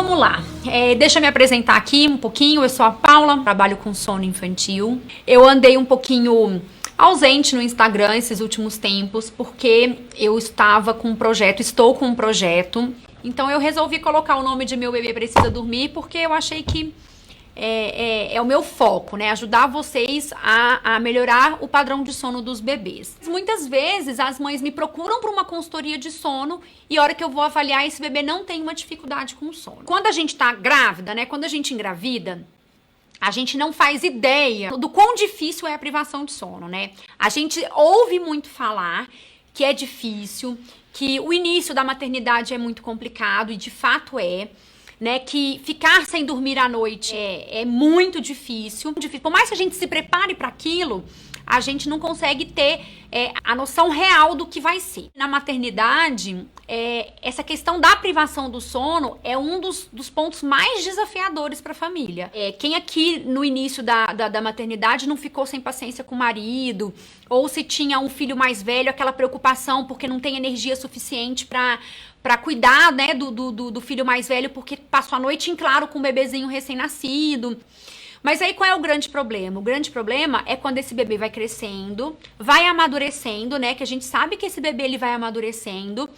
vamos lá. Deixa eu me apresentar aqui um pouquinho. Eu sou a Paula, trabalho com sono infantil. Eu andei um pouquinho ausente no Instagram esses últimos tempos, porque eu estou com um projeto. Então eu resolvi colocar o nome de Meu Bebê Precisa Dormir, porque eu achei que é o meu foco, né? Ajudar vocês a melhorar o padrão de sono dos bebês. Muitas vezes as mães me procuram para uma consultoria de sono e a hora que eu vou avaliar, esse bebê não tem uma dificuldade com o sono. Quando a gente tá grávida, né? Quando a gente engravida, a gente não faz ideia do quão difícil é a privação de sono, né? A gente ouve muito falar que é difícil, que o início da maternidade é muito complicado, e de fato é. Né, que ficar sem dormir à noite é muito difícil. Por mais que a gente se prepare para aquilo, a gente não consegue ter a noção real do que vai ser. Na maternidade, essa questão da privação do sono é um dos pontos mais desafiadores para a família. Quem aqui no início da maternidade não ficou sem paciência com o marido, ou se tinha um filho mais velho, aquela preocupação porque não tem energia suficiente para cuidar, né, do filho mais velho, porque passou a noite em claro com um bebezinho recém-nascido. Mas aí qual é o grande problema? O grande problema é quando esse bebê vai crescendo, vai amadurecendo, né, que a gente sabe que esse bebê ele vai amadurecendo.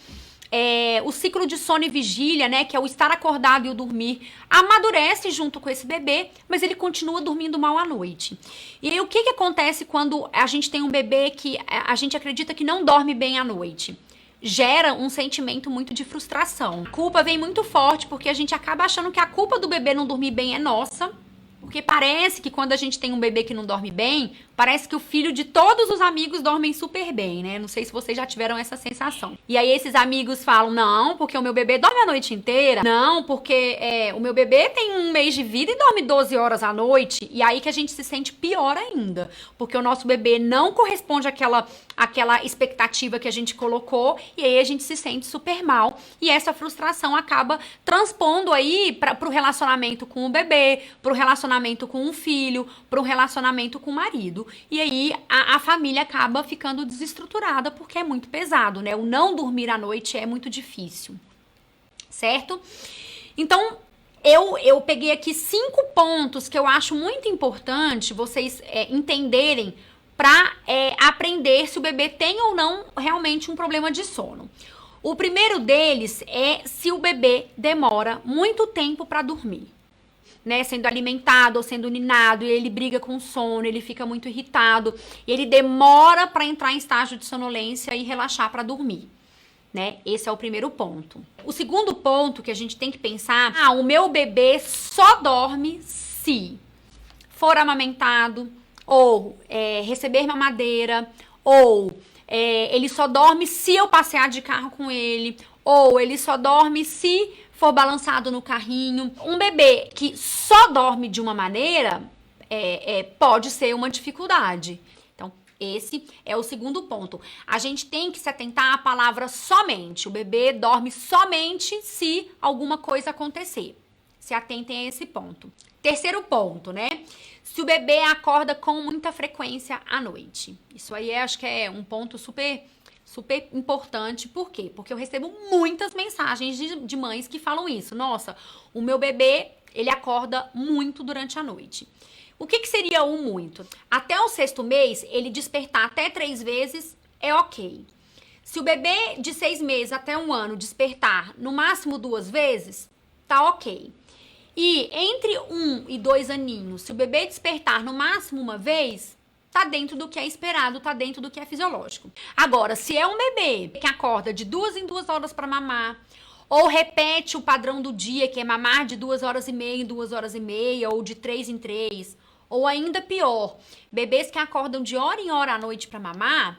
O ciclo de sono e vigília, né, que é o estar acordado e o dormir, amadurece junto com esse bebê, mas ele continua dormindo mal à noite. E aí o que acontece quando a gente tem um bebê que a gente acredita que não dorme bem à noite? Gera um sentimento muito de frustração. A culpa vem muito forte, porque a gente acaba achando que a culpa do bebê não dormir bem é nossa, porque parece que quando a gente tem um bebê que não dorme bem, parece que o filho de todos os amigos dormem super bem, né? Não sei se vocês já tiveram essa sensação. E aí esses amigos falam, não, porque o meu bebê dorme a noite inteira. Não, porque o meu bebê tem 1 mês de vida e dorme 12 horas à noite. E aí que a gente se sente pior ainda, porque o nosso bebê não corresponde àquela expectativa que a gente colocou, e aí a gente se sente super mal. E essa frustração acaba transpondo aí pro relacionamento com o bebê, pro relacionamento com o filho, pro relacionamento com o marido. E aí a família acaba ficando desestruturada porque é muito pesado, né? O não dormir à noite é muito difícil, certo? Então, eu peguei aqui 5 pontos que eu acho muito importante vocês entenderem para aprender se o bebê tem ou não realmente um problema de sono. O primeiro deles é se o bebê demora muito tempo para dormir. Né, sendo alimentado ou sendo ninado, e ele briga com o sono, ele fica muito irritado, e ele demora para entrar em estágio de sonolência e relaxar para dormir, né? Esse é o primeiro ponto. O segundo ponto que a gente tem que pensar, o meu bebê só dorme se for amamentado, ou receber mamadeira, ou ele só dorme se eu passear de carro com ele, ou ele só dorme se for balançado no carrinho. Um bebê que só dorme de uma maneira pode ser uma dificuldade. Então, esse é o segundo ponto. A gente tem que se atentar à palavra somente. O bebê dorme somente se alguma coisa acontecer. Se atentem a esse ponto. Terceiro ponto, né? Se o bebê acorda com muita frequência à noite. Isso aí acho que é um ponto super importante. Por quê? Porque eu recebo muitas mensagens de mães que falam isso. Nossa, o meu bebê, ele acorda muito durante a noite. O que seria o muito? Até o 6º mês, ele despertar até 3 vezes é ok. Se o bebê de 6 meses até 1 ano despertar no máximo 2 vezes, tá ok. E entre 1 e 2 aninhos, se o bebê despertar no máximo 1 vez, tá dentro do que é esperado, tá dentro do que é fisiológico. Agora, se é um bebê que acorda de 2 em 2 horas para mamar, ou repete o padrão do dia, que é mamar de 2 horas e meia em 2 horas e meia, ou de 3 em 3, ou ainda pior, bebês que acordam de hora em hora à noite para mamar,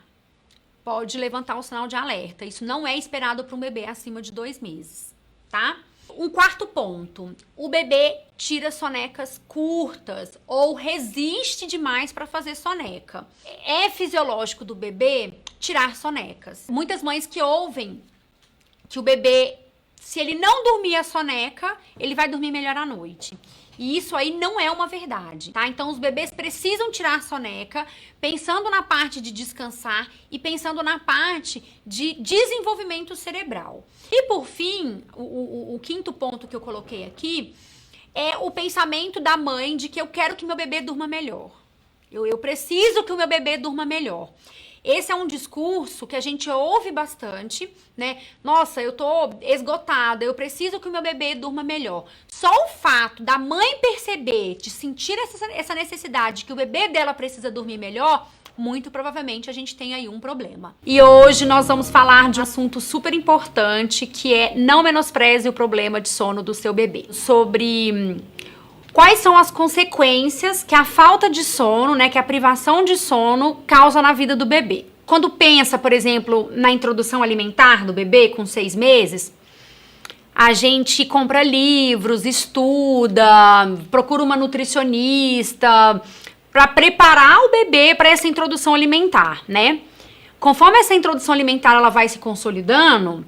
pode levantar o sinal de alerta. Isso não é esperado para um bebê acima de 2 meses, tá? Um quarto ponto, o bebê tira sonecas curtas ou resiste demais para fazer soneca. É fisiológico do bebê tirar sonecas. Muitas mães que ouvem que o bebê, se ele não dormir a soneca, ele vai dormir melhor à noite. E isso aí não é uma verdade, tá? Então os bebês precisam tirar soneca, pensando na parte de descansar e pensando na parte de desenvolvimento cerebral. E por fim, o quinto ponto que eu coloquei aqui é o pensamento da mãe de que eu quero que meu bebê durma melhor. Eu preciso que o meu bebê durma melhor. Esse é um discurso que a gente ouve bastante, né? Nossa, eu tô esgotada, eu preciso que o meu bebê durma melhor. Só o fato da mãe perceber, de sentir essa necessidade que o bebê dela precisa dormir melhor, muito provavelmente a gente tem aí um problema. E hoje nós vamos falar de um assunto super importante, que é não menospreze o problema de sono do seu bebê. Sobre quais são as consequências que a falta de sono, né, que a privação de sono causa na vida do bebê. Quando pensa, por exemplo, na introdução alimentar do bebê com 6 meses, a gente compra livros, estuda, procura uma nutricionista para preparar o bebê para essa introdução alimentar, né? Conforme essa introdução alimentar ela vai se consolidando,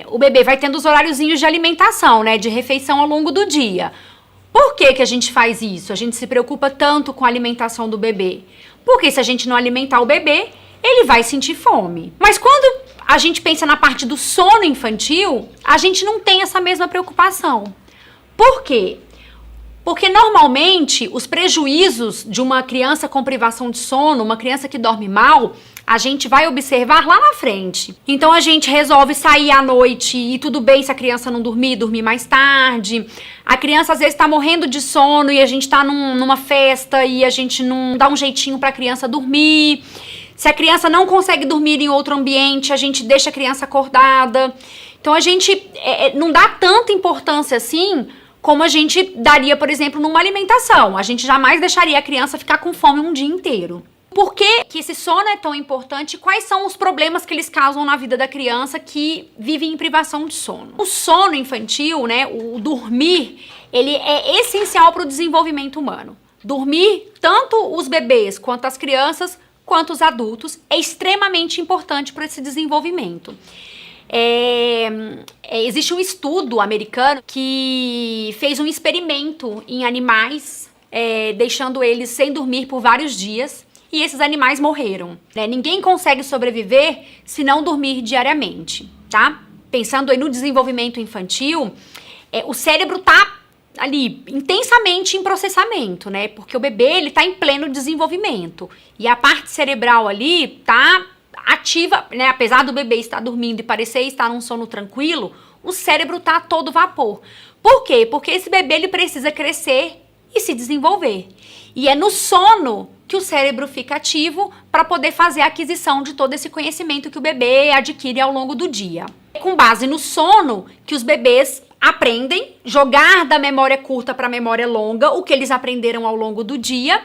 o bebê vai tendo os horáriozinhos de alimentação, né, de refeição ao longo do dia. Por que a gente faz isso? A gente se preocupa tanto com a alimentação do bebê? Porque se a gente não alimentar o bebê, ele vai sentir fome. Mas quando a gente pensa na parte do sono infantil, a gente não tem essa mesma preocupação. Por quê? Porque normalmente os prejuízos de uma criança com privação de sono, uma criança que dorme mal, a gente vai observar lá na frente. Então a gente resolve sair à noite e tudo bem se a criança não dormir mais tarde. A criança às vezes tá morrendo de sono e a gente tá numa festa e a gente não dá um jeitinho pra criança dormir. Se a criança não consegue dormir em outro ambiente, a gente deixa a criança acordada. Então a gente não dá tanta importância assim como a gente daria, por exemplo, numa alimentação. A gente jamais deixaria a criança ficar com fome um dia inteiro. Por que esse sono é tão importante? Quais são os problemas que eles causam na vida da criança que vive em privação de sono? O sono infantil, né, o dormir, ele é essencial para o desenvolvimento humano. Dormir, tanto os bebês quanto as crianças, quanto os adultos, é extremamente importante para esse desenvolvimento. Existe um estudo americano que fez um experimento em animais, deixando eles sem dormir por vários dias, e esses animais morreram, né? Ninguém consegue sobreviver se não dormir diariamente, tá? Pensando aí no desenvolvimento infantil, o cérebro tá ali intensamente em processamento, né? Porque o bebê, ele tá em pleno desenvolvimento, e a parte cerebral ali tá ativa, né? Apesar do bebê estar dormindo e parecer estar num sono tranquilo, o cérebro tá a todo vapor. Por quê? Porque esse bebê, ele precisa crescer e se desenvolver. E é no sono que o cérebro fica ativo para poder fazer a aquisição de todo esse conhecimento que o bebê adquire ao longo do dia. É com base no sono que os bebês aprendem jogar da memória curta para a memória longa o que eles aprenderam ao longo do dia.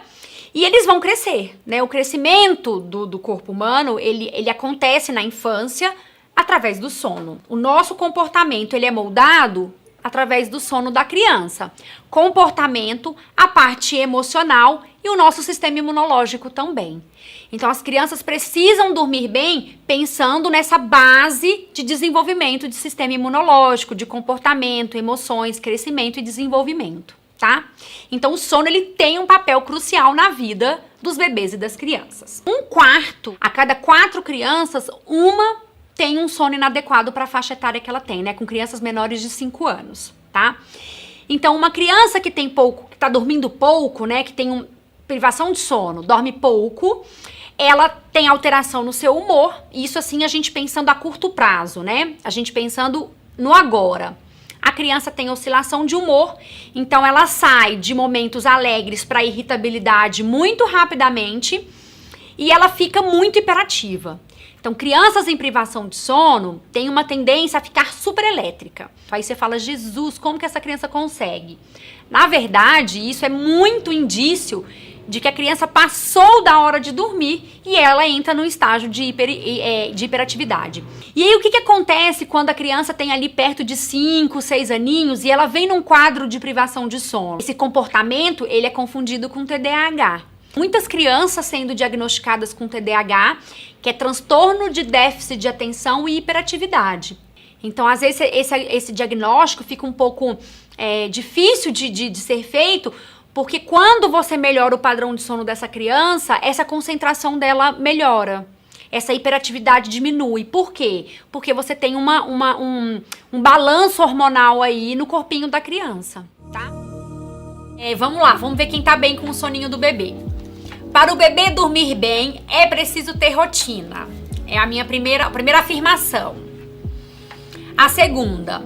E eles vão crescer, né? O crescimento do corpo humano, ele acontece na infância através do sono. O nosso comportamento, ele é moldado através do sono da criança. Comportamento, a parte emocional e o nosso sistema imunológico também. Então as crianças precisam dormir bem pensando nessa base de desenvolvimento de sistema imunológico, de comportamento, emoções, crescimento e desenvolvimento, tá? Então o sono, ele tem um papel crucial na vida dos bebês e das crianças. 1/4 a cada 4 crianças, uma tem um sono inadequado para a faixa etária que ela tem, né? Com crianças menores de 5 anos, tá? Então, uma criança que tem pouco, que tá dormindo pouco, né? Que tem privação de sono, dorme pouco, ela tem alteração no seu humor. Isso, assim, a gente pensando a curto prazo, né? A gente pensando no agora. A criança tem oscilação de humor, então ela sai de momentos alegres para irritabilidade muito rapidamente e ela fica muito hiperativa. Então, crianças em privação de sono têm uma tendência a ficar super elétrica. Aí você fala, Jesus, como que essa criança consegue? Na verdade, isso é muito indício de que a criança passou da hora de dormir e ela entra no estágio de hiperatividade. E aí, o que acontece quando a criança tem ali perto de 5, 6 aninhos e ela vem num quadro de privação de sono? Esse comportamento, ele é confundido com TDAH. Muitas crianças sendo diagnosticadas com TDAH, que é transtorno de déficit de atenção e hiperatividade. Então, às vezes, esse diagnóstico fica um pouco difícil de ser feito, porque quando você melhora o padrão de sono dessa criança, essa concentração dela melhora. Essa hiperatividade diminui. Por quê? Porque você tem um balanço hormonal aí no corpinho da criança, tá? Vamos lá, vamos ver quem tá bem com o soninho do bebê. Para o bebê dormir bem, é preciso ter rotina. É a minha primeira afirmação. A segunda: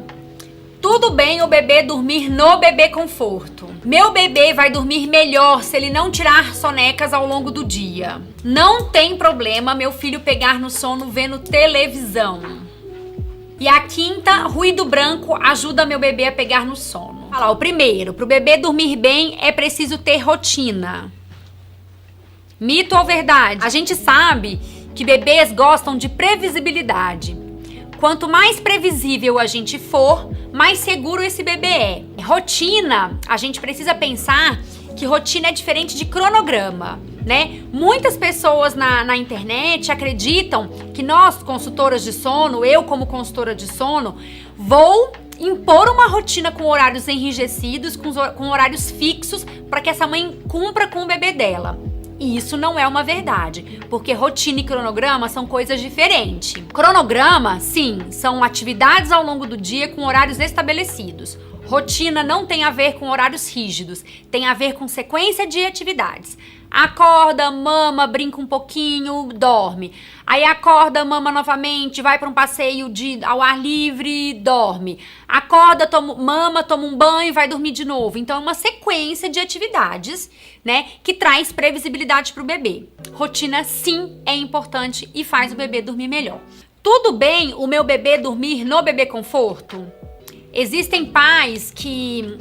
tudo bem o bebê dormir no bebê conforto. Meu bebê vai dormir melhor se ele não tirar sonecas ao longo do dia. Não tem problema meu filho pegar no sono vendo televisão. E a quinta: ruído branco ajuda meu bebê a pegar no sono. Olha lá, o primeiro: pro bebê dormir bem é preciso ter rotina. Mito ou verdade? A gente sabe que bebês gostam de previsibilidade. Quanto mais previsível a gente for, mais seguro esse bebê é. Rotina, a gente precisa pensar que rotina é diferente de cronograma, né? Muitas pessoas na internet acreditam que nós, consultoras de sono, eu como consultora de sono, vou impor uma rotina com horários enrijecidos, com horários fixos, para que essa mãe cumpra com o bebê dela. E isso não é uma verdade, porque rotina e cronograma são coisas diferentes. Cronograma, sim, são atividades ao longo do dia com horários estabelecidos. Rotina não tem a ver com horários rígidos, tem a ver com sequência de atividades. Acorda, mama, brinca um pouquinho, dorme. Aí acorda, mama novamente, vai para um passeio ao ar livre, dorme. Acorda, mama, toma um banho, vai dormir de novo. Então é uma sequência de atividades, né, que traz previsibilidade para o bebê. Rotina, sim, é importante e faz o bebê dormir melhor. Tudo bem o meu bebê dormir no bebê conforto? Existem pais que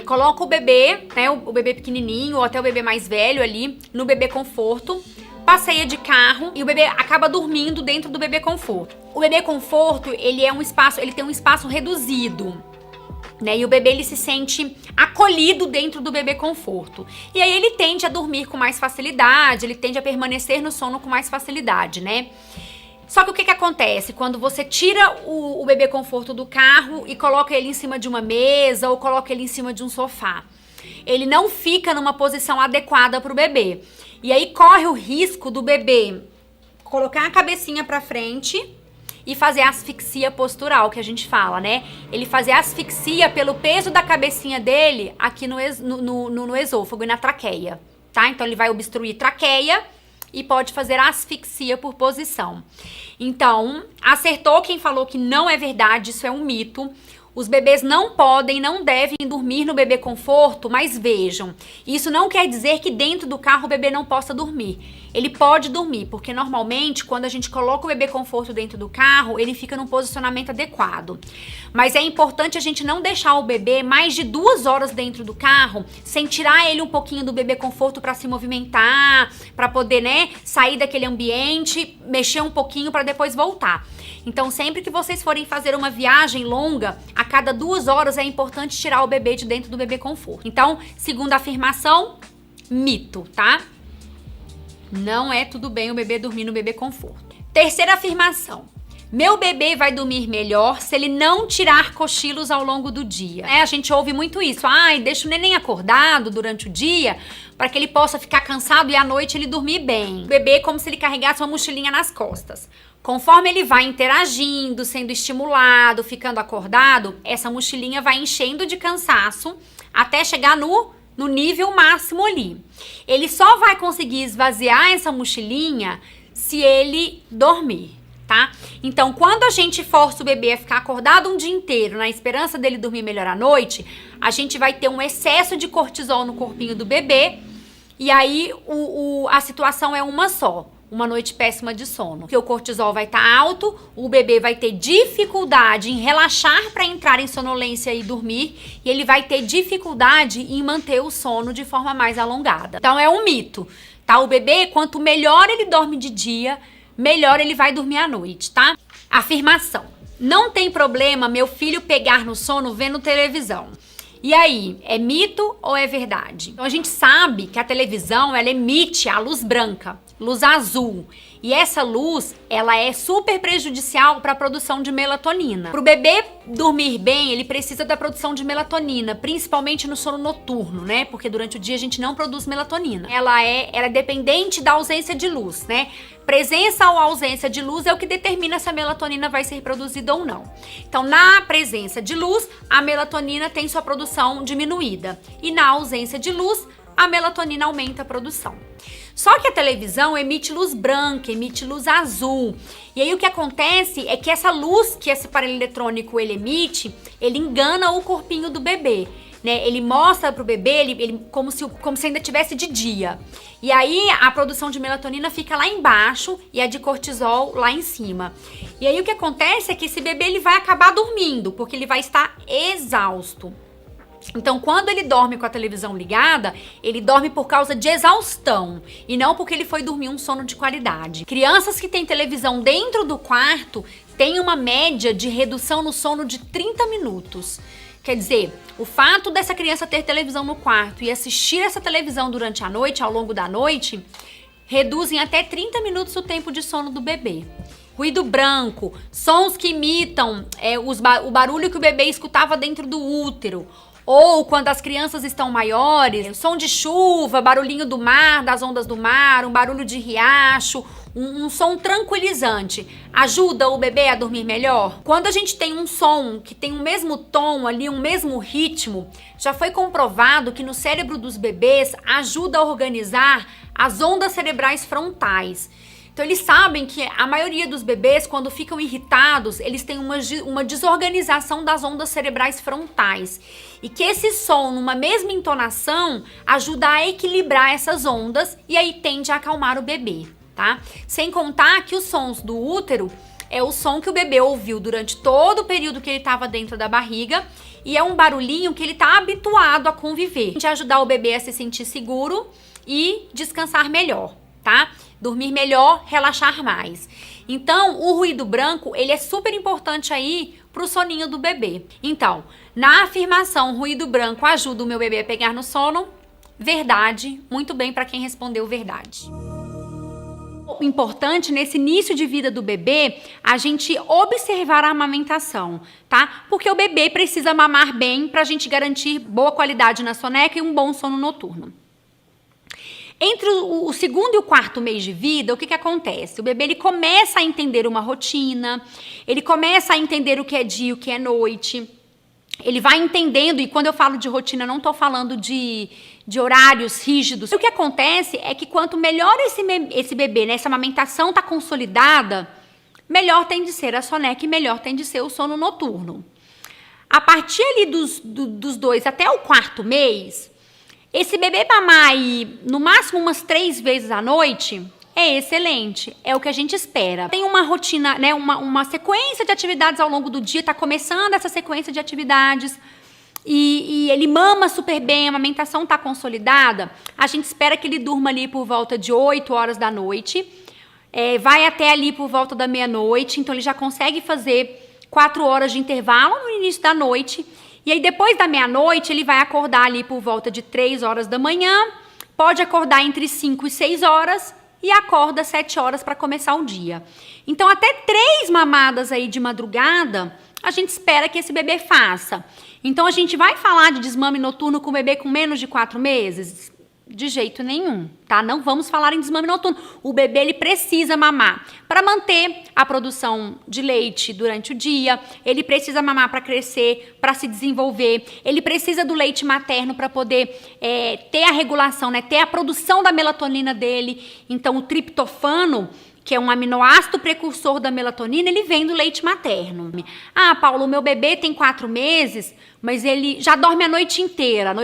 colocam o bebê, né, o bebê pequenininho ou até o bebê mais velho ali no bebê conforto, passeia de carro e o bebê acaba dormindo dentro do bebê conforto. O bebê conforto, ele tem um espaço reduzido, né? E o bebê, ele se sente acolhido dentro do bebê conforto. E aí ele tende a dormir com mais facilidade, ele tende a permanecer no sono com mais facilidade, né? Só que o que acontece quando você tira o bebê conforto do carro e coloca ele em cima de uma mesa ou coloca ele em cima de um sofá? Ele não fica numa posição adequada para o bebê. E aí corre o risco do bebê colocar a cabecinha para frente e fazer asfixia postural, que a gente fala, né? Ele fazer asfixia pelo peso da cabecinha dele aqui no esôfago e na traqueia, tá? Então ele vai obstruir traqueia e pode fazer asfixia por posição. Então, acertou quem falou que não é verdade, isso é um mito. Os bebês não podem, não devem dormir no bebê conforto, mas vejam, isso não quer dizer que dentro do carro o bebê não possa dormir. Ele pode dormir, porque normalmente quando a gente coloca o bebê conforto dentro do carro, ele fica num posicionamento adequado. Mas é importante a gente não deixar o bebê mais de 2 horas dentro do carro, sem tirar ele um pouquinho do bebê conforto para se movimentar, para poder, né, sair daquele ambiente, mexer um pouquinho para depois voltar. Então, sempre que vocês forem fazer uma viagem longa, a cada 2 horas é importante tirar o bebê de dentro do bebê conforto. Então, segunda afirmação, mito, tá? Não é tudo bem o bebê dormir no bebê conforto. Terceira afirmação, meu bebê vai dormir melhor se ele não tirar cochilos ao longo do dia. A gente ouve muito isso. Ai, deixa o neném acordado durante o dia para que ele possa ficar cansado e à noite ele dormir bem. O bebê é como se ele carregasse uma mochilinha nas costas. Conforme ele vai interagindo, sendo estimulado, ficando acordado, essa mochilinha vai enchendo de cansaço até chegar no nível máximo ali. Ele só vai conseguir esvaziar essa mochilinha se ele dormir, tá? Então, quando a gente força o bebê a ficar acordado um dia inteiro, na esperança dele dormir melhor à noite, a gente vai ter um excesso de cortisol no corpinho do bebê e aí a situação é uma só. Uma noite péssima de sono. Porque o cortisol vai estar alto, o bebê vai ter dificuldade em relaxar para entrar em sonolência e dormir, e ele vai ter dificuldade em manter o sono de forma mais alongada. Então é um mito, tá? O bebê, quanto melhor ele dorme de dia, melhor ele vai dormir à noite, tá? Afirmação: não tem problema meu filho pegar no sono vendo televisão. E aí, é mito ou é verdade? Então a gente sabe que a televisão, ela emite a luz branca, luz azul. E essa luz, ela é super prejudicial para a produção de melatonina. Para o bebê dormir bem, ele precisa da produção de melatonina, principalmente no sono noturno, né? Porque durante o dia a gente não produz melatonina. Ela é dependente da ausência de luz, né? Presença ou ausência de luz é o que determina se a melatonina vai ser produzida ou não. Então, na presença de luz, a melatonina tem sua produção diminuída. E na ausência de luz, a melatonina aumenta a produção. Só que a televisão emite luz branca, emite luz azul. E aí o que acontece é que essa luz que esse aparelho eletrônico ele emite, ele engana o corpinho do bebê, né? Ele mostra pro bebê ele como se ainda tivesse de dia. E aí a produção de melatonina fica lá embaixo e a de cortisol lá em cima. E aí o que acontece é que esse bebê ele vai acabar dormindo, porque ele vai estar exausto. Então, quando ele dorme com a televisão ligada, ele dorme por causa de exaustão e não porque ele foi dormir um sono de qualidade. Crianças que têm televisão dentro do quarto têm uma média de redução no sono de 30 minutos. Quer dizer, o fato dessa criança ter televisão no quarto e assistir essa televisão durante a noite, ao longo da noite, reduzem até 30 minutos o tempo de sono do bebê. Ruído branco, sons que imitam o barulho que o bebê escutava dentro do útero. Ou quando as crianças estão maiores, som de chuva, barulhinho do mar, das ondas do mar, um barulho de riacho, um som tranquilizante. Ajuda o bebê a dormir melhor? Quando a gente tem um som que tem o mesmo tom ali, um mesmo ritmo, já foi comprovado que no cérebro dos bebês ajuda a organizar as ondas cerebrais frontais. Então eles sabem que a maioria dos bebês, quando ficam irritados, eles têm uma desorganização das ondas cerebrais frontais. E que esse som, numa mesma entonação, ajuda a equilibrar essas ondas e aí tende a acalmar o bebê, tá? Sem contar que os sons do útero é o som que o bebê ouviu durante todo o período que ele estava dentro da barriga e é um barulhinho que ele está habituado a conviver. De ajudar o bebê a se sentir seguro e descansar melhor, tá? Dormir melhor, relaxar mais. Então, o ruído branco, ele é super importante aí pro soninho do bebê. Então, na afirmação, ruído branco ajuda o meu bebê a pegar no sono, verdade, muito bem para quem respondeu verdade. O importante nesse início de vida do bebê, a gente observar a amamentação, tá? Porque o bebê precisa mamar bem pra gente garantir boa qualidade na soneca e um bom sono noturno. Entre o segundo e o quarto mês de vida, o que acontece? O bebê ele começa a entender uma rotina, ele começa a entender o que é dia e o que é noite. Ele vai entendendo, e quando eu falo de rotina, não estou falando de horários rígidos. O que acontece é que quanto melhor esse bebê, né, essa amamentação está consolidada, melhor tem de ser a soneca e melhor tem de ser o sono noturno. A partir ali dos 2 até o quarto mês, esse bebê mamar aí, no máximo umas 3 vezes à noite, é excelente, é o que a gente espera. Tem uma rotina, né, uma sequência de atividades ao longo do dia, tá começando essa sequência de atividades e ele mama super bem, a amamentação tá consolidada, a gente espera que ele durma ali por volta de 8 horas da noite, vai até ali por volta da meia-noite, então ele já consegue fazer 4 horas de intervalo no início da noite. E aí, depois da meia-noite, ele vai acordar ali por volta de 3 horas da manhã, pode acordar entre 5 e 6 horas e acorda 7 horas para começar o dia. Então, até 3 mamadas aí de madrugada, a gente espera que esse bebê faça. Então, a gente vai falar de desmame noturno com o bebê com menos de 4 meses? De jeito nenhum, tá? Não vamos falar em desmame noturno. O bebê, ele precisa mamar para manter a produção de leite durante o dia, ele precisa mamar para crescer, para se desenvolver, ele precisa do leite materno para poder ter a regulação, né? Ter a produção da melatonina dele. Então, o triptofano, que é um aminoácido precursor da melatonina, ele vem do leite materno. Ah, Paulo, o meu bebê tem 4 meses, mas ele já dorme a noite inteira,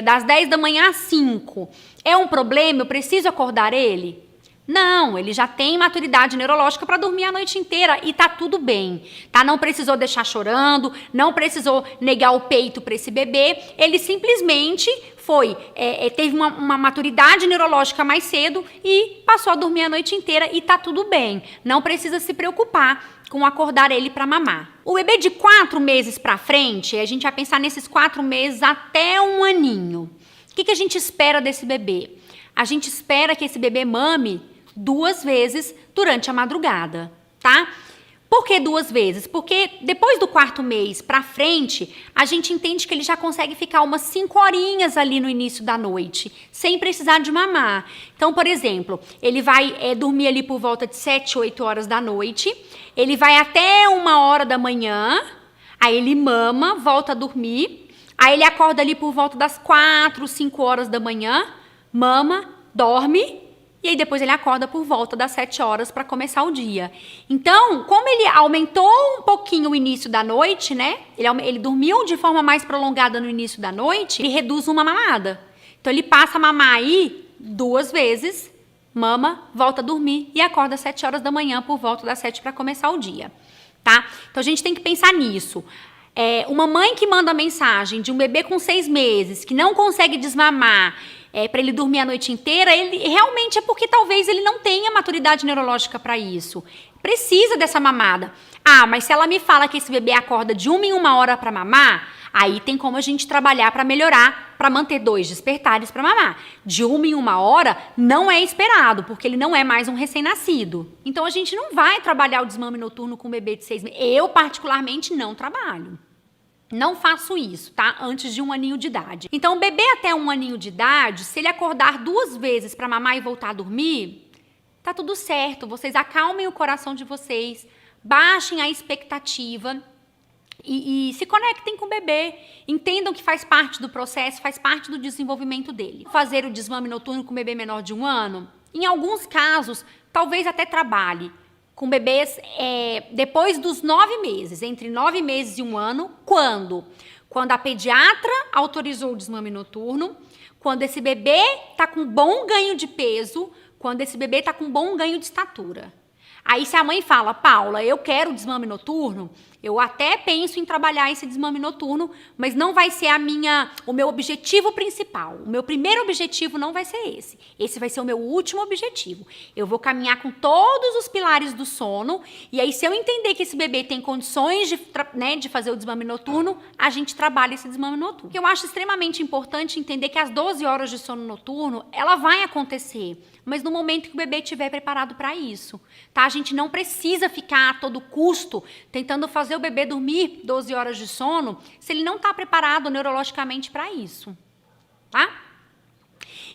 das 10 da manhã às 5. É um problema? Eu preciso acordar ele? Não, ele já tem maturidade neurológica para dormir a noite inteira e tá tudo bem, tá? Não precisou deixar chorando, não precisou negar o peito para esse bebê, ele simplesmente teve uma maturidade neurológica mais cedo e passou a dormir a noite inteira e tá tudo bem. Não precisa se preocupar com acordar ele para mamar. O bebê de 4 meses para frente, a gente vai pensar nesses 4 meses até 1 aninho. O que a gente espera desse bebê? A gente espera que esse bebê mame 2 vezes durante a madrugada, tá? Por que 2 vezes? Porque depois do 4º mês pra frente, a gente entende que ele já consegue ficar umas 5 horinhas ali no início da noite, sem precisar de mamar. Então, por exemplo, ele vai dormir ali por volta de 7, 8 horas da noite, ele vai até 1h da manhã, aí ele mama, volta a dormir, aí ele acorda ali por volta das 4, 5 horas da manhã, mama, dorme, e aí depois ele acorda por volta das 7 horas para começar o dia. Então, como ele aumentou um pouquinho o início da noite, né? Ele dormiu de forma mais prolongada no início da noite, ele reduz uma mamada. Então ele passa a mamar aí 2 vezes, mama, volta a dormir e acorda às 7 horas da manhã por volta das 7 para começar o dia, tá? Então a gente tem que pensar nisso. Uma mãe que manda mensagem de um bebê com 6 meses, que não consegue desmamar, para ele dormir a noite inteira, ele realmente é porque talvez ele não tenha maturidade neurológica para isso. Precisa dessa mamada. Ah, mas se ela me fala que esse bebê acorda de 1 em 1 hora para mamar, aí tem como a gente trabalhar para melhorar, para manter 2 despertares para mamar. De 1 em 1 hora não é esperado, porque ele não é mais um recém-nascido. Então a gente não vai trabalhar o desmame noturno com um bebê de 6 meses. Eu, particularmente, não trabalho. Não faço isso, tá? Antes de 1 aninho de idade. Então, o bebê até 1 aninho de idade, se ele acordar 2 vezes para mamar e voltar a dormir, tá tudo certo. Vocês acalmem o coração de vocês, baixem a expectativa e se conectem com o bebê. Entendam que faz parte do processo, faz parte do desenvolvimento dele. Fazer o desmame noturno com o bebê menor de 1 ano, em alguns casos, talvez até trabalhe. Com bebês depois dos 9 meses, entre 9 meses e 1 ano, quando? Quando a pediatra autorizou o desmame noturno, quando esse bebê está com bom ganho de peso, quando esse bebê está com bom ganho de estatura. Aí se a mãe fala, Paula, eu quero o desmame noturno, eu até penso em trabalhar esse desmame noturno, mas não vai ser o meu objetivo principal. O meu primeiro objetivo não vai ser esse. Esse vai ser o meu último objetivo. Eu vou caminhar com todos os pilares do sono, e aí se eu entender que esse bebê tem condições de fazer o desmame noturno, a gente trabalha esse desmame noturno. Eu acho extremamente importante entender que as 12 horas de sono noturno, ela vai acontecer, mas no momento que o bebê estiver preparado para isso, tá? A gente não precisa ficar a todo custo tentando fazer o bebê dormir 12 horas de sono se ele não está preparado neurologicamente para isso, tá?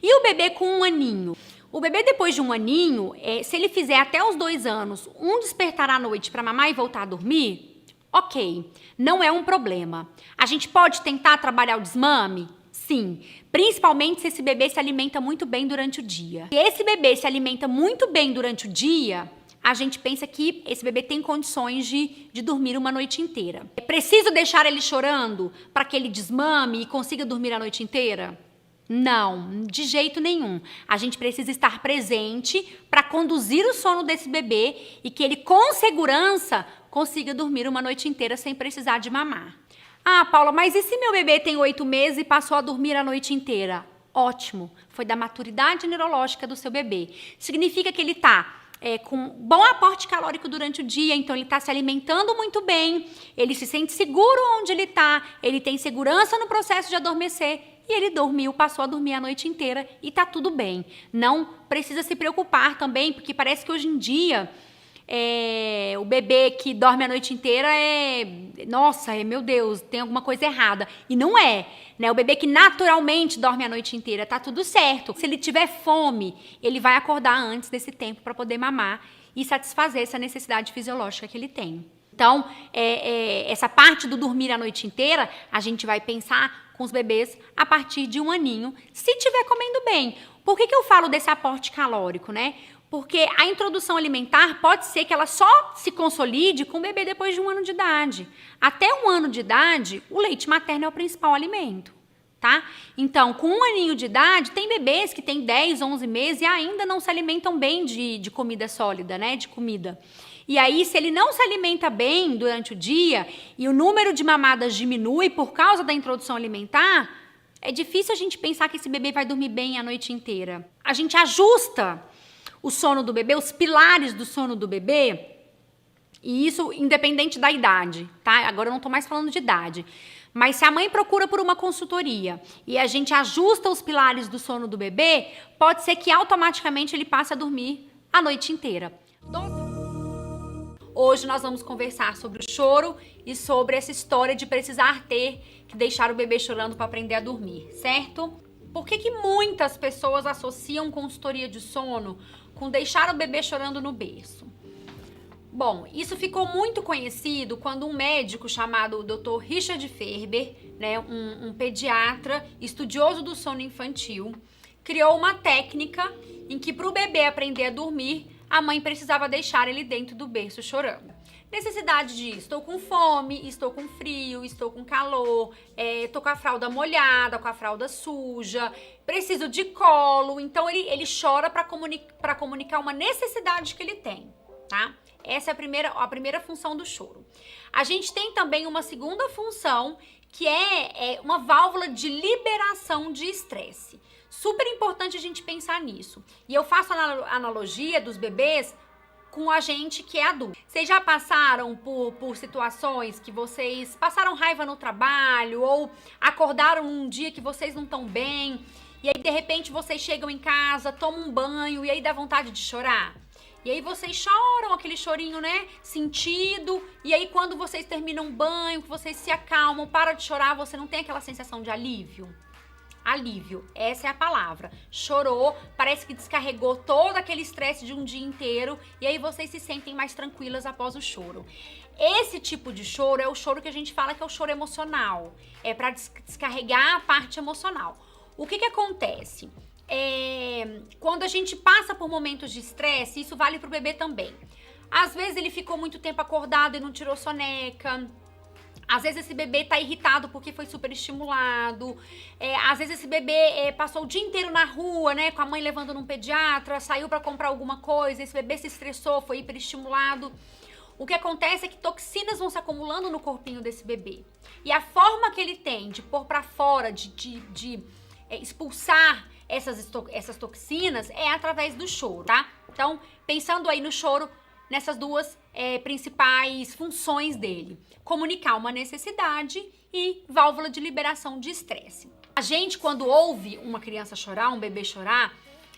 E o bebê com 1 aninho? O bebê depois de 1 aninho, se ele fizer até os 2 anos um despertar à noite para mamar e voltar a dormir, ok, não é um problema. A gente pode tentar trabalhar o desmame? Sim, principalmente se esse bebê se alimenta muito bem durante o dia. Se esse bebê se alimenta muito bem durante o dia, a gente pensa que esse bebê tem condições de dormir uma noite inteira. É preciso deixar ele chorando para que ele desmame e consiga dormir a noite inteira? Não, de jeito nenhum. A gente precisa estar presente para conduzir o sono desse bebê e que ele, com segurança, consiga dormir uma noite inteira sem precisar de mamar. Ah, Paula, mas e se meu bebê tem 8 meses e passou a dormir a noite inteira? Ótimo, foi da maturidade neurológica do seu bebê. Significa que ele está com bom aporte calórico durante o dia, então ele está se alimentando muito bem, ele se sente seguro onde ele está, ele tem segurança no processo de adormecer e ele dormiu, passou a dormir a noite inteira e está tudo bem. Não precisa se preocupar também, porque parece que hoje em dia o bebê que dorme a noite inteira nossa, meu Deus, tem alguma coisa errada. E não é, né? O bebê que naturalmente dorme a noite inteira, tá tudo certo. Se ele tiver fome, ele vai acordar antes desse tempo para poder mamar e satisfazer essa necessidade fisiológica que ele tem. Então, essa parte do dormir a noite inteira, a gente vai pensar com os bebês a partir de 1 aninho, se estiver comendo bem. Por que eu falo desse aporte calórico, né? Porque a introdução alimentar pode ser que ela só se consolide com o bebê depois de 1 ano de idade. Até 1 ano de idade, o leite materno é o principal alimento, tá? Então, com 1 aninho de idade, tem bebês que têm 10, 11 meses e ainda não se alimentam bem de comida sólida, né? De comida. E aí, se ele não se alimenta bem durante o dia e o número de mamadas diminui por causa da introdução alimentar, é difícil a gente pensar que esse bebê vai dormir bem a noite inteira. A gente ajusta o sono do bebê, os pilares do sono do bebê, e isso independente da idade, tá? Agora eu não tô mais falando de idade. Mas se a mãe procura por uma consultoria e a gente ajusta os pilares do sono do bebê, pode ser que automaticamente ele passe a dormir a noite inteira. Hoje nós vamos conversar sobre o choro e sobre essa história de precisar ter que deixar o bebê chorando para aprender a dormir, certo? Por que muitas pessoas associam consultoria de sono com deixar o bebê chorando no berço? Bom, isso ficou muito conhecido quando um médico chamado Dr. Richard Ferber, né, um pediatra estudioso do sono infantil, criou uma técnica em que para o bebê aprender a dormir, a mãe precisava deixar ele dentro do berço chorando. Necessidade de estou com fome, estou com frio, estou com calor, estou com a fralda molhada, com a fralda suja, preciso de colo. Então ele chora para comunicar uma necessidade que ele tem, tá? Essa é a primeira função do choro. A gente tem também uma segunda função, que é uma válvula de liberação de estresse. Super importante a gente pensar nisso. E eu faço a analogia dos bebês com a gente que é adulto. Vocês já passaram por situações que vocês passaram raiva no trabalho ou acordaram um dia que vocês não estão bem e aí de repente vocês chegam em casa, tomam um banho e aí dá vontade de chorar? E aí vocês choram, aquele chorinho, né, sentido, e aí quando vocês terminam o banho, que vocês se acalmam, para de chorar, você não tem aquela sensação de alívio? Alívio, essa é a palavra. Chorou, parece que descarregou todo aquele estresse de um dia inteiro, e aí vocês se sentem mais tranquilas após o choro. Esse tipo de choro é o choro que a gente fala que é o choro emocional, é para descarregar a parte emocional. O que acontece? Quando a gente passa por momentos de estresse, isso vale pro bebê também. Às vezes ele ficou muito tempo acordado e não tirou soneca. Às vezes esse bebê tá irritado porque foi super estimulado. Às vezes esse bebê passou o dia inteiro na rua, né, com a mãe levando num pediatra, saiu para comprar alguma coisa, esse bebê se estressou, foi hiperestimulado. O que acontece é que toxinas vão se acumulando no corpinho desse bebê. E a forma que ele tem de pôr para fora, de expulsar essas toxinas é através do choro, tá? Então, pensando aí no choro, nessas duas principais funções dele: comunicar uma necessidade e válvula de liberação de estresse. A gente, quando ouve uma criança chorar, um bebê chorar,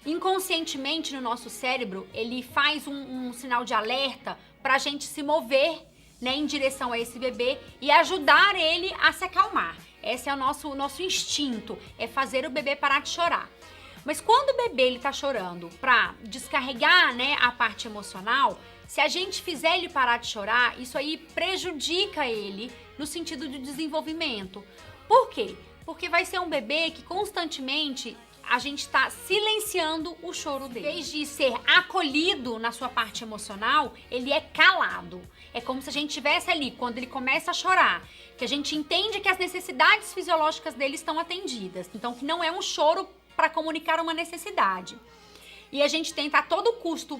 inconscientemente no nosso cérebro, ele faz um sinal de alerta pra gente se mover, né, em direção a esse bebê e ajudar ele a se acalmar. Esse é o nosso instinto, é fazer o bebê parar de chorar. Mas quando o bebê ele tá chorando pra descarregar, né, a parte emocional, se a gente fizer ele parar de chorar, isso aí prejudica ele no sentido de desenvolvimento. Por quê? Porque vai ser um bebê que constantemente a gente tá silenciando o choro dele. Em vez de ser acolhido na sua parte emocional, ele é calado. É como se a gente estivesse ali, quando ele começa a chorar, que a gente entende que as necessidades fisiológicas dele estão atendidas. Então, que não é um choro para comunicar uma necessidade. E a gente tenta a todo custo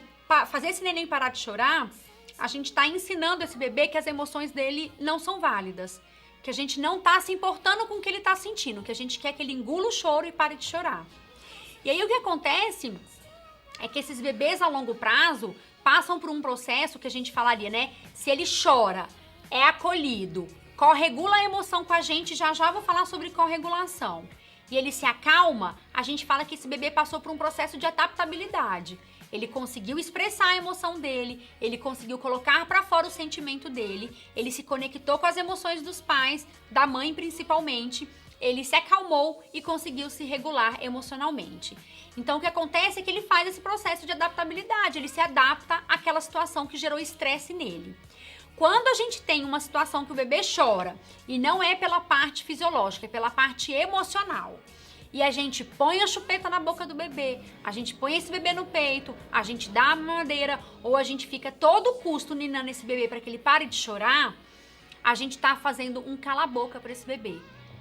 fazer esse neném parar de chorar, a gente tá ensinando esse bebê que as emoções dele não são válidas, que a gente não tá se importando com o que ele tá sentindo, que a gente quer que ele engula o choro e pare de chorar. E aí o que acontece é que esses bebês a longo prazo passam por um processo que a gente falaria, né? Se ele chora, é acolhido, corregula a emoção com a gente, já vou falar sobre corregulação. E ele se acalma, a gente fala que esse bebê passou por um processo de adaptabilidade. Ele conseguiu expressar a emoção dele, ele conseguiu colocar para fora o sentimento dele, ele se conectou com as emoções dos pais, da mãe principalmente, ele se acalmou e conseguiu se regular emocionalmente. Então o que acontece é que ele faz esse processo de adaptabilidade, ele se adapta àquela situação que gerou estresse nele. Quando a gente tem uma situação que o bebê chora, e não é pela parte fisiológica, é pela parte emocional, e a gente põe a chupeta na boca do bebê, a gente põe esse bebê no peito, a gente dá a mamadeira, ou a gente fica a todo custo ninando esse bebê para que ele pare de chorar, a gente tá fazendo um cala-boca para esse bebê.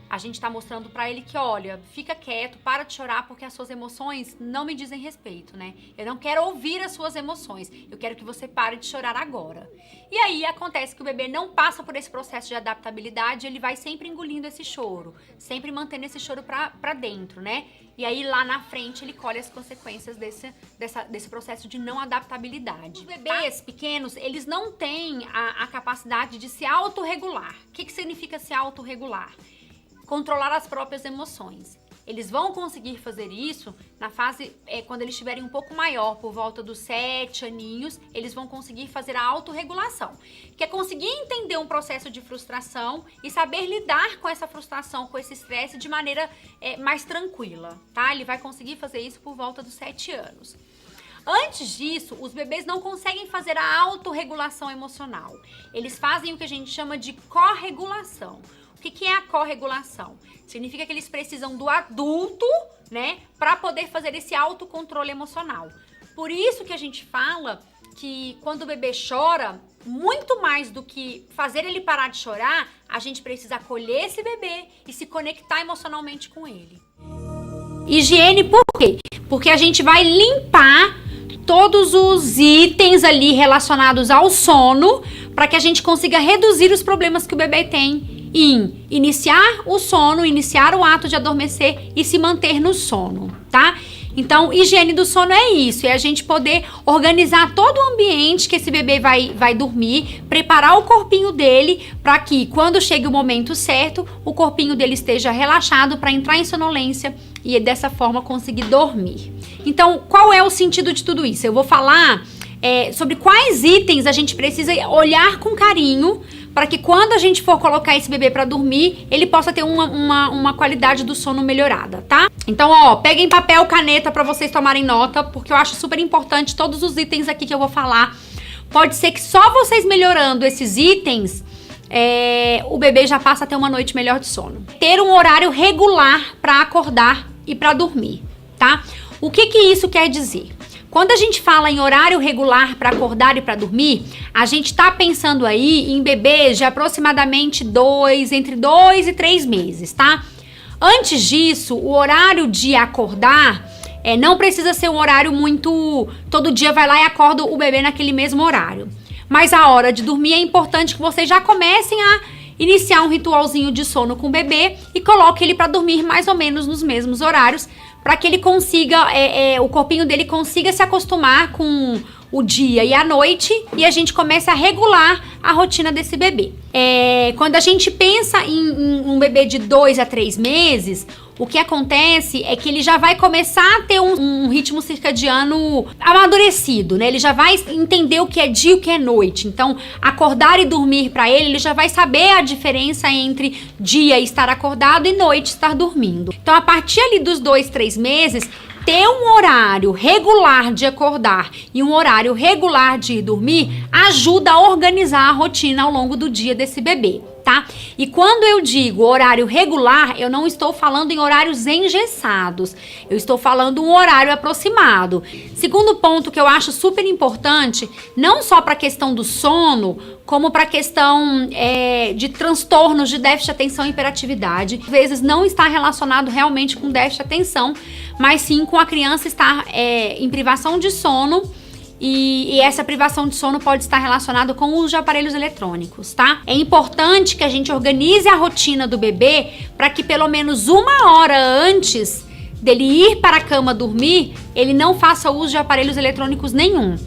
A gente tá mostrando pra ele que, olha, fica quieto, para de chorar, porque as suas emoções não me dizem respeito, né? Eu não quero ouvir as suas emoções, eu quero que você pare de chorar agora. E aí acontece que o bebê não passa por esse processo de adaptabilidade, ele vai sempre engolindo esse choro, sempre mantendo esse choro pra dentro, né? E aí lá na frente ele colhe as consequências desse processo de não adaptabilidade. Os bebês pequenos, eles não têm a capacidade de se autorregular. O que significa se autorregular? Controlar as próprias emoções. eles vão conseguir fazer isso na fase, quando eles estiverem um pouco maior, por volta dos 7 aninhos, eles vão conseguir fazer a autorregulação, que é conseguir entender um processo de frustração e saber lidar com essa frustração, com esse estresse de maneira mais tranquila, tá? Ele vai conseguir fazer isso por volta dos 7 anos. Antes disso, os bebês não conseguem fazer a autorregulação emocional. Eles fazem o que a gente chama de corregulação. O que é a corregulação? Significa que eles precisam do adulto, né, para poder fazer esse autocontrole emocional. Por isso que a gente fala que quando o bebê chora, muito mais do que fazer ele parar de chorar, a gente precisa acolher esse bebê e se conectar emocionalmente com ele. Higiene por quê? Porque a gente vai limpar todos os itens ali relacionados ao sono para que a gente consiga reduzir os problemas que o bebê tem em iniciar o sono, iniciar o ato de adormecer e se manter no sono, tá? Então, higiene do sono é isso, é a gente poder organizar todo o ambiente que esse bebê vai dormir, preparar o corpinho dele para que, quando chegue o momento certo, o corpinho dele esteja relaxado para entrar em sonolência e dessa forma conseguir dormir. Então, qual é o sentido de tudo isso? Eu vou falar sobre quais itens a gente precisa olhar com carinho para que quando a gente for colocar esse bebê para dormir, ele possa ter uma qualidade do sono melhorada, tá? Então, ó, peguem papel, caneta para vocês tomarem nota, porque eu acho super importante todos os itens aqui que eu vou falar. Pode ser que só vocês melhorando esses itens, o bebê já passa a ter uma noite melhor de sono. Ter um horário regular para acordar e para dormir, tá? O que isso quer dizer? Quando a gente fala em horário regular para acordar e para dormir, a gente está pensando aí em bebês de aproximadamente entre 2 e 3 meses, tá? Antes disso, o horário de acordar não precisa ser um horário muito... Todo dia vai lá e acorda o bebê naquele mesmo horário. Mas a hora de dormir é importante que vocês já comecem a iniciar um ritualzinho de sono com o bebê e coloque ele para dormir mais ou menos nos mesmos horários, para que ele consiga, o corpinho dele consiga se acostumar com o dia e a noite e a gente comece a regular a rotina desse bebê. Quando a gente pensa em um bebê de 2 a 3 meses, o que acontece é que ele já vai começar a ter um ritmo circadiano amadurecido, né? Ele já vai entender o que é dia e o que é noite. Então, acordar e dormir para ele já vai saber a diferença entre dia estar acordado e noite estar dormindo. Então, a partir ali dos 2, 3 meses, ter um horário regular de acordar e um horário regular de dormir ajuda a organizar a rotina ao longo do dia desse bebê, tá? E quando eu digo horário regular, eu não estou falando em horários engessados, eu estou falando um horário aproximado. Segundo ponto que eu acho super importante, não só para a questão do sono, como para a questão de transtornos de déficit de atenção e hiperatividade. Às vezes não está relacionado realmente com déficit de atenção, mas sim com a criança estar em privação de sono. E essa privação de sono pode estar relacionada com o uso de aparelhos eletrônicos, tá? É importante que a gente organize a rotina do bebê para que pelo menos 1 hora antes dele ir para a cama dormir, ele não faça uso de aparelhos eletrônicos nenhum.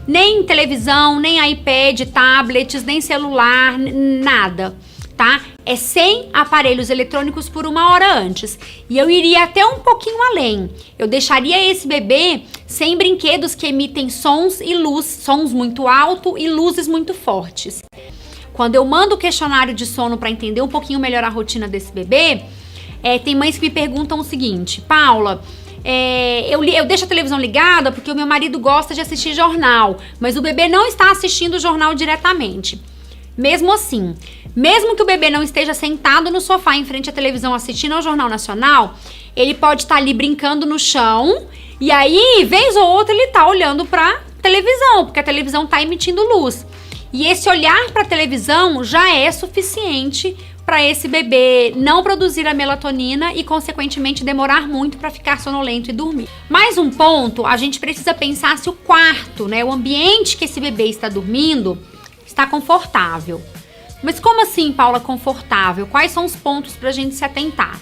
Nem televisão, nem iPad, tablets, nem celular, nada, tá? É sem aparelhos eletrônicos por 1 hora antes. E eu iria até um pouquinho além. Eu deixaria esse bebê sem brinquedos que emitem sons e luz, sons muito altos e luzes muito fortes. Quando eu mando o questionário de sono para entender um pouquinho melhor a rotina desse bebê, tem mães que me perguntam o seguinte: Paula, eu deixo a televisão ligada porque o meu marido gosta de assistir jornal, mas o bebê não está assistindo o jornal diretamente. Mesmo assim, mesmo que o bebê não esteja sentado no sofá em frente à televisão assistindo ao Jornal Nacional, ele pode estar ali brincando no chão e aí, vez ou outra, ele tá olhando pra televisão, porque a televisão tá emitindo luz. E esse olhar pra televisão já é suficiente para esse bebê não produzir a melatonina e, consequentemente, demorar muito para ficar sonolento e dormir. Mais um ponto, a gente precisa pensar se o quarto, né, o ambiente que esse bebê está dormindo, está confortável. Mas como assim, Paula, confortável? Quais são os pontos para a gente se atentar?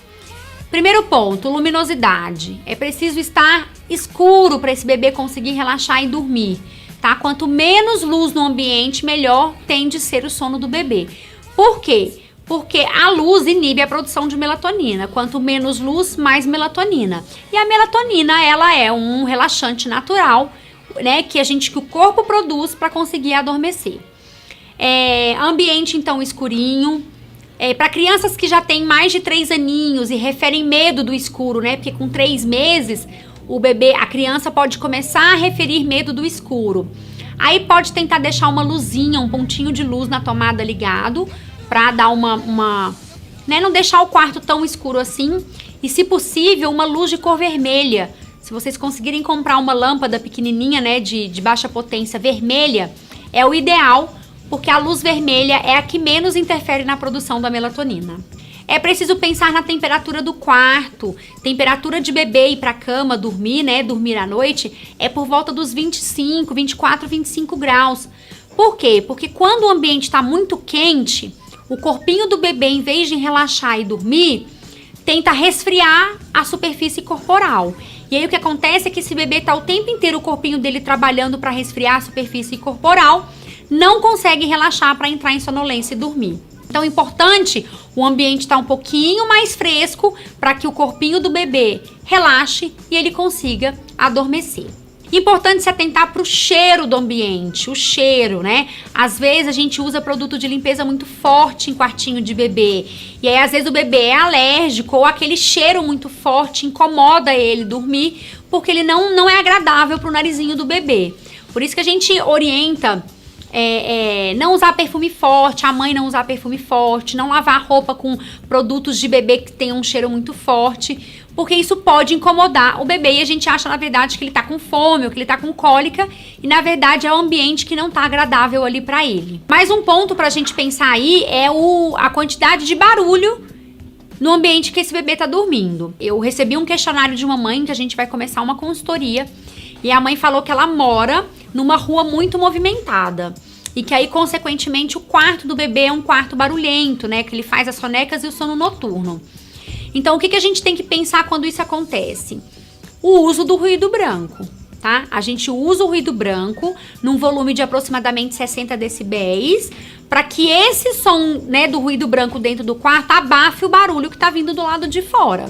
Primeiro ponto, luminosidade. É preciso estar escuro para esse bebê conseguir relaxar e dormir, tá? Quanto menos luz no ambiente, melhor tende a ser o sono do bebê. Por quê? Porque a luz inibe a produção de melatonina. Quanto menos luz, mais melatonina. E a melatonina, ela é um relaxante natural, né, que o corpo produz para conseguir adormecer. Ambiente, então, escurinho. Para crianças que já têm mais de 3 aninhos e referem medo do escuro, né? Porque com 3 meses, a criança pode começar a referir medo do escuro. Aí pode tentar deixar uma luzinha, um pontinho de luz na tomada ligado, pra dar né, não deixar o quarto tão escuro assim. E, se possível, uma luz de cor vermelha. Se vocês conseguirem comprar uma lâmpada pequenininha, né, de baixa potência vermelha, é o ideal, porque a luz vermelha é a que menos interfere na produção da melatonina. É preciso pensar na temperatura do quarto. Temperatura de bebê ir pra cama, dormir, né, dormir à noite, é por volta dos 25, 24, 25 graus. Por quê? Porque quando o ambiente está muito quente, o corpinho do bebê, em vez de relaxar e dormir, tenta resfriar a superfície corporal. E aí o que acontece é que esse bebê tá o tempo inteiro o corpinho dele trabalhando para resfriar a superfície corporal, não consegue relaxar para entrar em sonolência e dormir. Então é importante o ambiente estar um pouquinho mais fresco para que o corpinho do bebê relaxe e ele consiga adormecer. Importante se atentar para o cheiro do ambiente, o cheiro, né? Às vezes a gente usa produto de limpeza muito forte em quartinho de bebê. E aí às vezes o bebê é alérgico ou aquele cheiro muito forte incomoda ele dormir, porque ele não é agradável para o narizinho do bebê. Por isso que a gente orienta não usar perfume forte, a mãe não usar perfume forte, não lavar roupa com produtos de bebê que tenham um cheiro muito forte, porque isso pode incomodar o bebê e a gente acha, na verdade, que ele tá com fome ou que ele tá com cólica e, na verdade, é o ambiente que não tá agradável ali pra ele. Mais um ponto pra gente pensar aí é a quantidade de barulho no ambiente que esse bebê tá dormindo. Eu recebi um questionário de uma mãe que a gente vai começar uma consultoria e a mãe falou que ela mora numa rua muito movimentada e que aí, consequentemente, o quarto do bebê é um quarto barulhento, né? Que ele faz as sonecas e o sono noturno. Então, o que a gente tem que pensar quando isso acontece? O uso do ruído branco, tá? A gente usa o ruído branco num volume de aproximadamente 60 decibéis para que esse som, né, do ruído branco dentro do quarto abafe o barulho que tá vindo do lado de fora.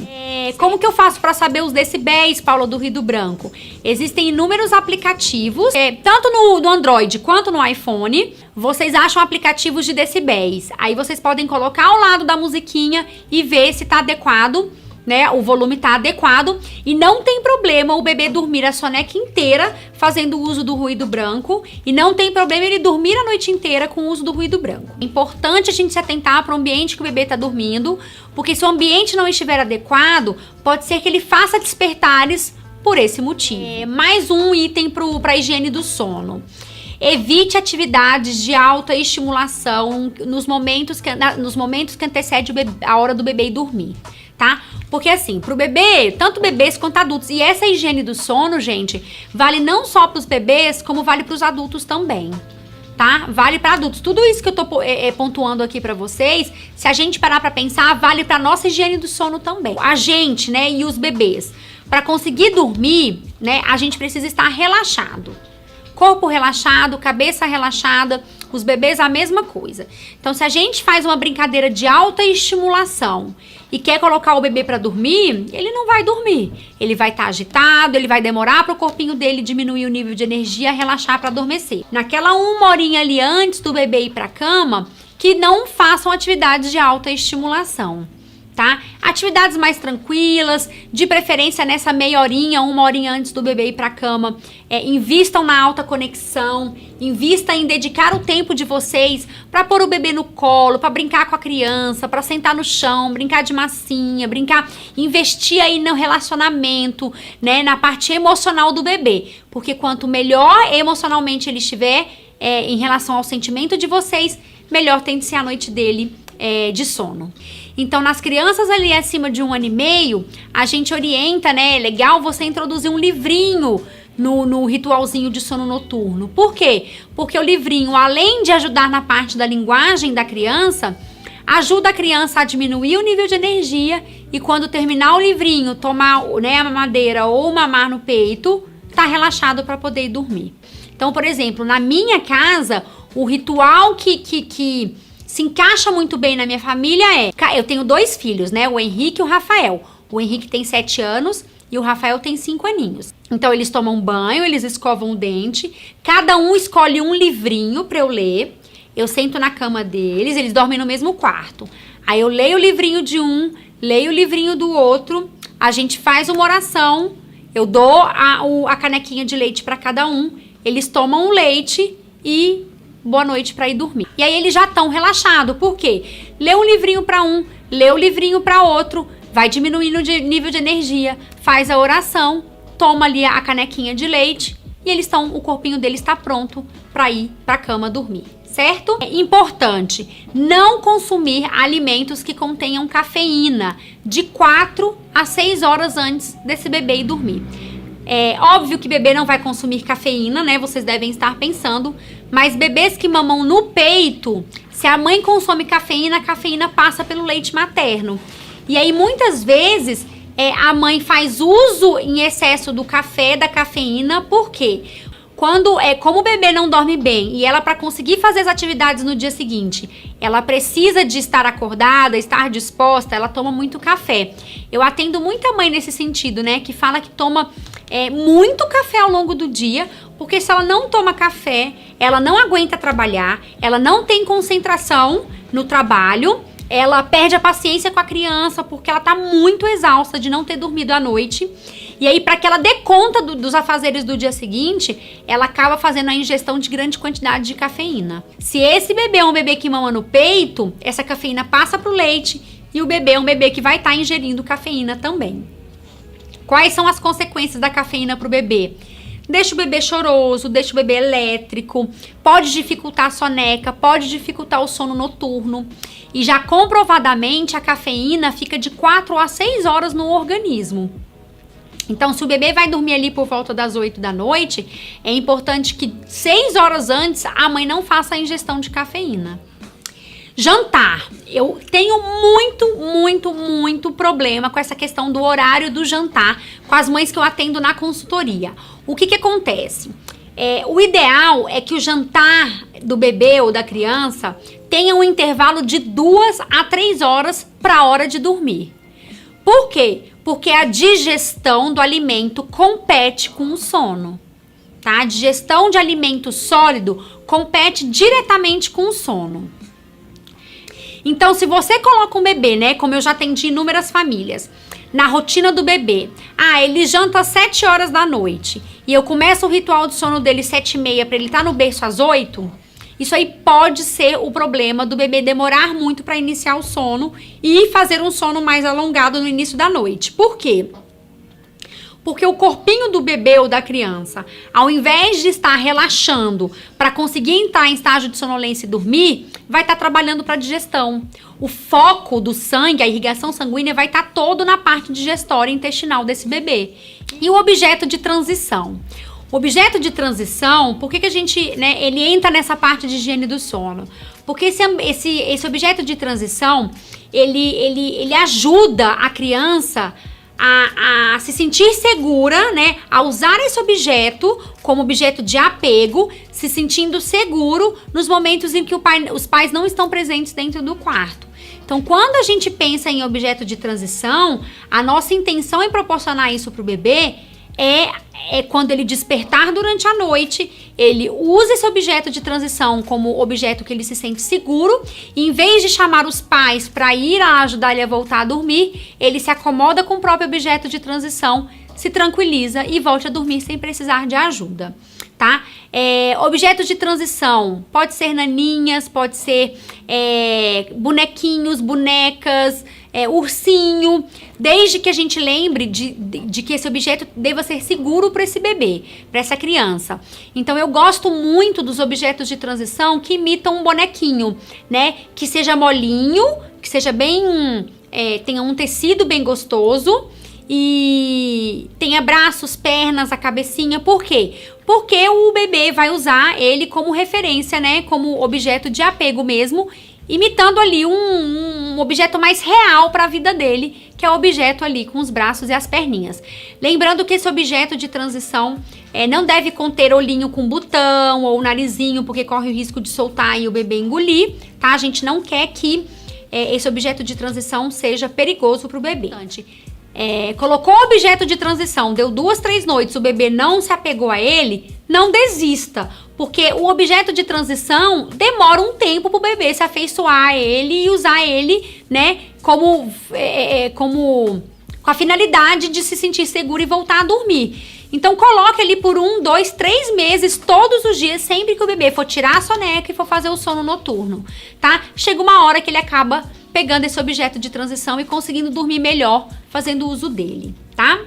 Como que eu faço para saber os decibéis, Paula, do ruído branco? Existem inúmeros aplicativos, tanto no Android quanto no iPhone, vocês acham aplicativos de decibéis. Aí vocês podem colocar ao lado da musiquinha e ver se tá adequado, né? O volume tá adequado e não tem problema o bebê dormir a soneca inteira fazendo uso do ruído branco e não tem problema ele dormir a noite inteira com o uso do ruído branco. É importante a gente se atentar para o ambiente que o bebê tá dormindo, porque se o ambiente não estiver adequado, pode ser que ele faça despertares por esse motivo. Mais um item para higiene do sono. Evite atividades de alta estimulação nos momentos que antecede a hora do bebê ir dormir, tá? Porque assim, pro bebê, tanto bebês quanto adultos, e essa higiene do sono, gente, vale não só pros bebês, como vale pros adultos também, tá? Vale para adultos. Tudo isso que eu tô pontuando aqui para vocês, se a gente parar para pensar, vale para nossa higiene do sono também. A gente, né, e os bebês, para conseguir dormir, né, a gente precisa estar relaxado. Corpo relaxado, cabeça relaxada, os bebês a mesma coisa. Então, se a gente faz uma brincadeira de alta estimulação e quer colocar o bebê para dormir, ele não vai dormir. Ele vai estar agitado, ele vai demorar para o corpinho dele diminuir o nível de energia, relaxar para adormecer. Naquela 1 horinha ali antes do bebê ir para a cama, que não façam atividades de alta estimulação. Tá? Atividades mais tranquilas, de preferência nessa meia horinha, 1 horinha antes do bebê ir pra cama. Invistam na alta conexão, invista em dedicar o tempo de vocês para pôr o bebê no colo, para brincar com a criança, para sentar no chão, brincar de massinha, investir aí no relacionamento, né, na parte emocional do bebê. Porque quanto melhor emocionalmente ele estiver em relação ao sentimento de vocês, melhor tem de ser a noite dele de sono. Então, nas crianças ali acima de 1 ano e meio, a gente orienta, né? É legal você introduzir um livrinho no ritualzinho de sono noturno. Por quê? Porque o livrinho, além de ajudar na parte da linguagem da criança, ajuda a criança a diminuir o nível de energia e quando terminar o livrinho, tomar, né, a mamadeira ou mamar no peito, tá relaxado para poder ir dormir. Então, por exemplo, na minha casa, o ritual que se encaixa muito bem na minha família eu tenho 2 filhos, né? O Henrique e o Rafael. O Henrique tem 7 anos e o Rafael tem 5 aninhos. Então eles tomam banho, eles escovam o dente, cada um escolhe um livrinho pra eu ler. Eu sento na cama deles, eles dormem no mesmo quarto. Aí eu leio o livrinho de um, leio o livrinho do outro, a gente faz uma oração, eu dou a canequinha de leite pra cada um, eles tomam o leite e boa noite pra ir dormir. E aí eles já estão relaxados, por quê? Lê um livrinho pra um, lê o livrinho pra outro, vai diminuindo o nível de energia, faz a oração, toma ali a canequinha de leite e o corpinho deles está pronto para ir para a cama dormir, certo? É importante não consumir alimentos que contenham cafeína de 4 a 6 horas antes desse bebê ir dormir. É óbvio que bebê não vai consumir cafeína, né? Vocês devem estar pensando, mas bebês que mamam no peito, se a mãe consome cafeína, a cafeína passa pelo leite materno. E aí, muitas vezes, a mãe faz uso em excesso do café, da cafeína, por quê? Como o bebê não dorme bem e ela, para conseguir fazer as atividades no dia seguinte, ela precisa de estar acordada, estar disposta, ela toma muito café. Eu atendo muita mãe nesse sentido, né, que fala que toma muito café ao longo do dia, porque se ela não toma café, ela não aguenta trabalhar, ela não tem concentração no trabalho, ela perde a paciência com a criança porque ela tá muito exausta de não ter dormido à noite. E aí, para que ela dê conta dos afazeres do dia seguinte, ela acaba fazendo a ingestão de grande quantidade de cafeína. Se esse bebê é um bebê que mama no peito, essa cafeína passa pro leite e o bebê é um bebê que vai estar ingerindo cafeína também. Quais são as consequências da cafeína pro bebê? Deixa o bebê choroso, deixa o bebê elétrico, pode dificultar a soneca, pode dificultar o sono noturno. E já comprovadamente a cafeína fica de 4 a 6 horas no organismo. Então, se o bebê vai dormir ali por volta das 8 da noite, é importante que 6 horas antes a mãe não faça a ingestão de cafeína. Jantar. Eu tenho muito problema com essa questão do horário do jantar com as mães que eu atendo na consultoria. O que acontece? O ideal é que o jantar do bebê ou da criança tenha um intervalo de 2 a 3 horas para a hora de dormir. Por quê? Porque a digestão do alimento compete com o sono. Tá? A digestão de alimento sólido compete diretamente com o sono. Então, se você coloca um bebê, né, como eu já atendi inúmeras famílias, na rotina do bebê, ele janta às 7 horas da noite e eu começo o ritual de sono dele 7h30 para ele estar no berço às 8, isso aí pode ser o problema do bebê demorar muito para iniciar o sono e fazer um sono mais alongado no início da noite. Por quê? Porque o corpinho do bebê ou da criança, ao invés de estar relaxando para conseguir entrar em estágio de sonolência e dormir, vai estar trabalhando para digestão. O foco do sangue, a irrigação sanguínea, vai estar todo na parte digestória e intestinal desse bebê. E o objeto de transição? O objeto de transição, por que a gente, né, ele entra nessa parte de higiene do sono? Porque esse objeto de transição, ele ajuda a criança a se sentir segura, né, a usar esse objeto como objeto de apego, se sentindo seguro nos momentos em que os pais não estão presentes dentro do quarto. Então, quando a gente pensa em objeto de transição, a nossa intenção em proporcionar isso para o bebê é quando ele despertar durante a noite, ele usa esse objeto de transição como objeto que ele se sente seguro, e em vez de chamar os pais para ir ajudar ele a voltar a dormir, ele se acomoda com o próprio objeto de transição, se tranquiliza e volta a dormir sem precisar de ajuda, tá? Objeto de transição pode ser naninhas, pode ser bonequinhos, bonecas, ursinho, desde que a gente lembre de que esse objeto deva ser seguro para esse bebê, para essa criança. Então eu gosto muito dos objetos de transição que imitam um bonequinho, né? Que seja molinho, que seja bem, tenha um tecido bem gostoso e tenha braços, pernas, a cabecinha. Por quê? Porque o bebê vai usar ele como referência, né? Como objeto de apego mesmo. imitando ali um objeto mais real para a vida dele, que é o objeto ali com os braços e as perninhas. Lembrando que esse objeto de transição não deve conter olhinho com botão ou narizinho, porque corre o risco de soltar e o bebê engolir, tá? A gente não quer que esse objeto de transição seja perigoso para o bebê. Colocou o objeto de transição, deu 2, 3 noites, o bebê não se apegou a ele, não desista, porque o objeto de transição demora um tempo pro bebê se afeiçoar a ele e usar ele, né, com a finalidade de se sentir seguro e voltar a dormir. Então coloque ali por 1, 2, 3 meses, todos os dias, sempre que o bebê for tirar a soneca e for fazer o sono noturno, tá? Chega uma hora que ele acaba pegando esse objeto de transição e conseguindo dormir melhor fazendo uso dele, tá?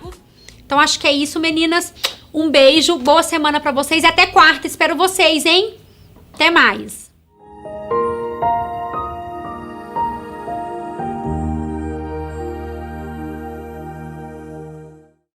Então acho que é isso, meninas. Um beijo, boa semana pra vocês e até quarta. Espero vocês, hein? Até mais.